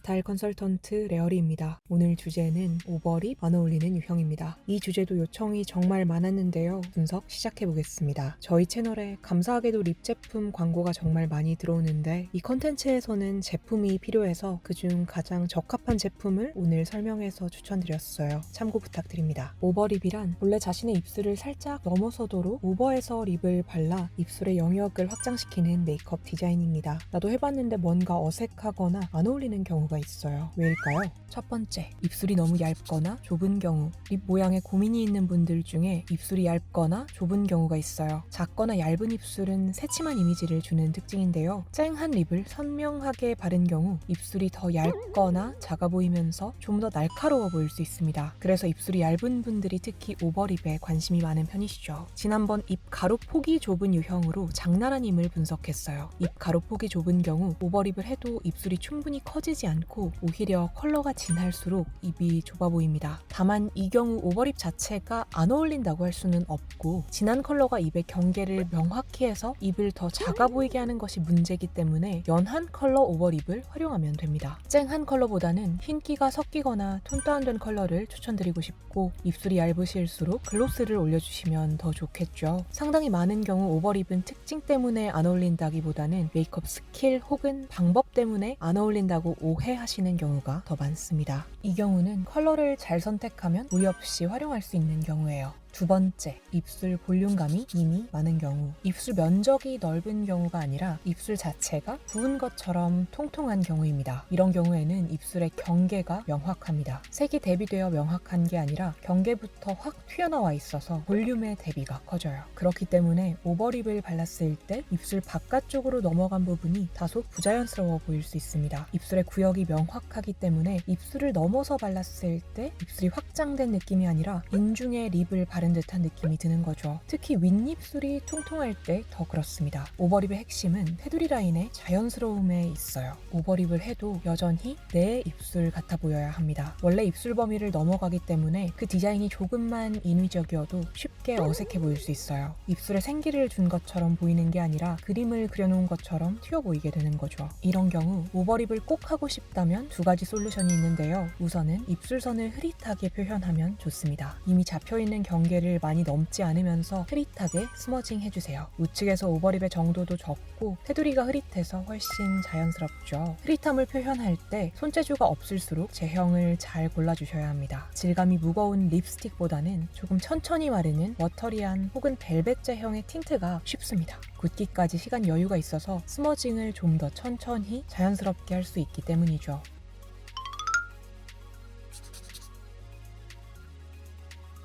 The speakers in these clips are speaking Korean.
스타일 컨설턴트 레어리입니다. 오늘 주제는 오버립 안 어울리는 유형입니다. 이 주제도 요청이 정말 많았는데요. 분석 시작해보겠습니다. 저희 채널에 감사하게도 립 제품 광고가 정말 많이 들어오는데 이 컨텐츠에서는 제품이 필요해서 그중 가장 적합한 제품을 오늘 설명해서 추천드렸어요. 참고 부탁드립니다. 오버립이란 원래 자신의 입술을 살짝 넘어서도록 오버해서 립을 발라 입술의 영역을 확장시키는 메이크업 디자인입니다. 나도 해봤는데 뭔가 어색하거나 안 어울리는 경우가 있어요. 왜일까요? 첫 번째, 입술이 너무 얇거나 좁은 경우. 립 모양에 고민이 있는 분들 중에 입술이 얇거나 좁은 경우가 있어요. 작거나 얇은 입술은 새침한 이미지를 주는 특징인데요. 쨍한 립을 선명하게 바른 경우 입술이 더 얇거나 작아 보이면서 좀 더 날카로워 보일 수 있습니다. 그래서 입술이 얇은 분들이 특히 오버립에 관심이 많은 편이시죠. 지난번 입 가로폭이 좁은 유형으로 장나란 힘을 분석했어요. 입 가로폭이 좁은 경우 오버립을 해도 입술이 충분히 커지지 않고 오히려 컬러가 진할수록 입이 좁아 보입니다. 다만 이 경우 오버립 자체가 안 어울린다고 할 수는 없고 진한 컬러가 입의 경계를 명확히 해서 입을 더 작아 보이게 하는 것이 문제이기 때문에 연한 컬러 오버립을 활용하면 됩니다. 쨍한 컬러보다는 흰기가 섞이거나 톤 다운된 컬러를 추천드리고 싶고 입술이 얇으실수록 글로스를 올려주시면 더 좋겠죠. 상당히 많은 경우 오버립은 특징 때문에 안 어울린다기보다는 메이크업 스킬 혹은 방법 때문에 안 어울린다고 오해하시는 경우가 더 많습니다. 이 경우는 컬러를 잘 선택하면 무리 없이 활용할 수 있는 경우예요. 두 번째, 입술 볼륨감이 이미 많은 경우. 입술 면적이 넓은 경우가 아니라 입술 자체가 부은 것처럼 통통한 경우입니다. 이런 경우에는 입술의 경계가 명확합니다. 색이 대비되어 명확한 게 아니라 경계부터 확 튀어나와 있어서 볼륨의 대비가 커져요. 그렇기 때문에 오버립을 발랐을 때 입술 바깥쪽으로 넘어간 부분이 다소 부자연스러워 보일 수 있습니다. 입술의 구역이 명확하기 때문에 입술을 넘어서 발랐을 때 입술이 확장된 느낌이 아니라 인중에 립을 바른 듯한 느낌이 드는 거죠. 특히 윗입술이 통통할 때 더 그렇습니다. 오버립의 핵심은 테두리 라인의 자연스러움에 있어요. 오버립을 해도 여전히 내 입술 같아 보여야 합니다. 원래 입술 범위를 넘어가기 때문에 그 디자인이 조금만 인위적이어도 쉽게 어색해 보일 수 있어요. 입술에 생기를 준 것처럼 보이는 게 아니라 그림을 그려놓은 것처럼 튀어 보이게 되는 거죠. 이런 경우 오버립을 꼭 하고 싶다면 두 가지 솔루션이 있는데요. 우선은 입술선을 흐릿하게 표현하면 좋습니다. 이미 잡혀있는 경계를 많이 넘지 않으면서 흐릿하게 스머징 해주세요. 우측에서 오버립의 정도도 적고 테두리가 흐릿해서 훨씬 자연스럽죠. 흐릿함을 표현할 때 손재주가 없을수록 제형을 잘 골라주셔야 합니다. 질감이 무거운 립스틱보다는 조금 천천히 마르는 워터리한 혹은 벨벳 제형의 틴트가 쉽습니다. 굳기까지 시간 여유가 있어서 스머징을 좀 더 천천히 자연스럽게 할 수 있기 때문이죠.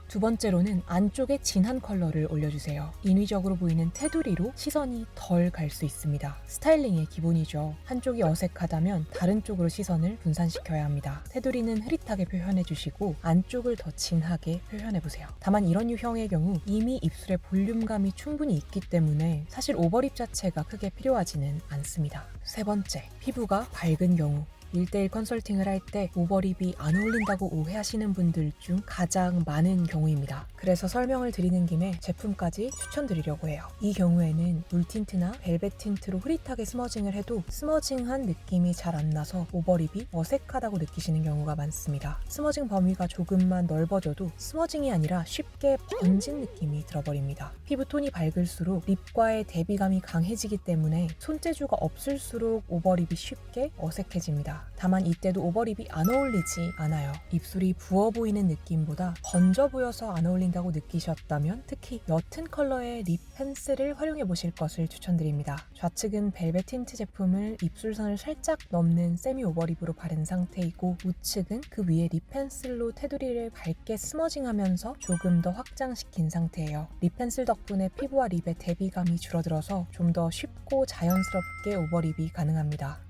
두 번째로는 안쪽에 진한 컬러를 올려주세요. 인위적으로 보이는 테두리로 시선이 덜 갈 수 있습니다. 스타일링의 기본이죠. 한쪽이 어색하다면 다른 쪽으로 시선을 분산시켜야 합니다. 테두리는 흐릿하게 표현해주시고 안쪽을 더 진하게 표현해보세요. 다만 이런 유형의 경우 이미 입술에 볼륨감이 충분히 있기 때문에 사실 오버립 자체가 크게 필요하지는 않습니다. 세 번째, 피부가 밝은 경우. 1:1 컨설팅을 할 때 오버립이 안 어울린다고 오해하시는 분들 중 가장 많은 경우입니다. 그래서 설명을 드리는 김에 제품까지 추천드리려고 해요. 이 경우에는 물 틴트나 벨벳 틴트로 흐릿하게 스머징을 해도 스머징한 느낌이 잘 안 나서 오버립이 어색하다고 느끼시는 경우가 많습니다. 스머징 범위가 조금만 넓어져도 스머징이 아니라 쉽게 번진 느낌이 들어버립니다. 피부 톤이 밝을수록 립과의 대비감이 강해지기 때문에 손재주가 없을수록 오버립이 쉽게 어색해집니다. 다만 이때도 오버립이 안 어울리지 않아요. 입술이 부어 보이는 느낌보다 번져 보여서 안 어울린다고 느끼셨다면 특히 옅은 컬러의 립 펜슬을 활용해 보실 것을 추천드립니다. 좌측은 벨벳 틴트 제품을 입술선을 살짝 넘는 세미 오버립으로 바른 상태이고 우측은 그 위에 립 펜슬로 테두리를 밝게 스머징하면서 조금 더 확장시킨 상태예요. 립 펜슬 덕분에 피부와 립의 대비감이 줄어들어서 좀 더 쉽고 자연스럽게 오버립이 가능합니다.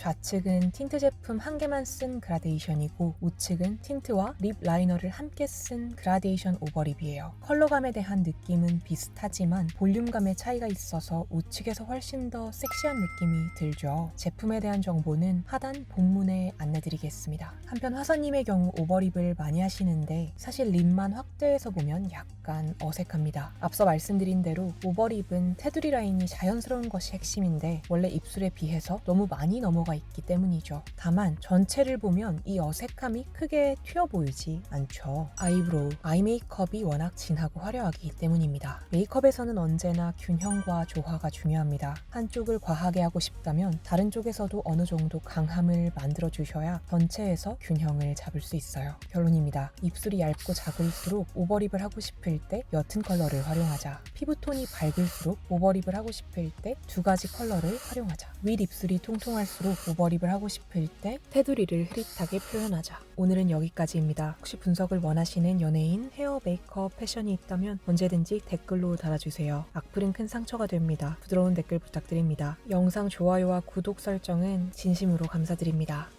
좌측은 틴트 제품 한 개만 쓴 그라데이션이고 우측은 틴트와 립 라이너를 함께 쓴 그라데이션 오버립이에요. 컬러감에 대한 느낌은 비슷하지만 볼륨감의 차이가 있어서 우측에서 훨씬 더 섹시한 느낌이 들죠. 제품에 대한 정보는 하단 본문에 안내드리겠습니다. 한편 화사님의 경우 오버립을 많이 하시는데 사실 립만 확대해서 보면 약간 어색합니다. 앞서 말씀드린 대로 오버립은 테두리 라인이 자연스러운 것이 핵심인데 원래 입술에 비해서 너무 많이 넘어가 필요가 있기 때문이죠. 다만 전체를 보면 이 어색함이 크게 튀어 보이지 않죠. 아이브로우, 아이 메이크업이 워낙 진하고 화려하기 때문입니다. 메이크업에서는 언제나 균형과 조화가 중요합니다. 한쪽을 과하게 하고 싶다면 다른 쪽에서도 어느 정도 강함을 만들어 주셔야 전체에서 균형을 잡을 수 있어요. 결론입니다. 입술이 얇고 작을수록 오버립을 하고 싶을 때 옅은 컬러를 활용하자. 피부톤이 밝을수록 오버립을 하고 싶을 때 두 가지 컬러를 활용하자. 윗입술이 통통할수록 오버립을 하고 싶을 때 테두리를 흐릿하게 표현하자. 오늘은 여기까지입니다. 혹시 분석을 원하시는 연예인, 헤어, 메이크업, 패션이 있다면 언제든지 댓글로 달아주세요. 악플은 큰 상처가 됩니다. 부드러운 댓글 부탁드립니다. 영상 좋아요와 구독 설정은 진심으로 감사드립니다.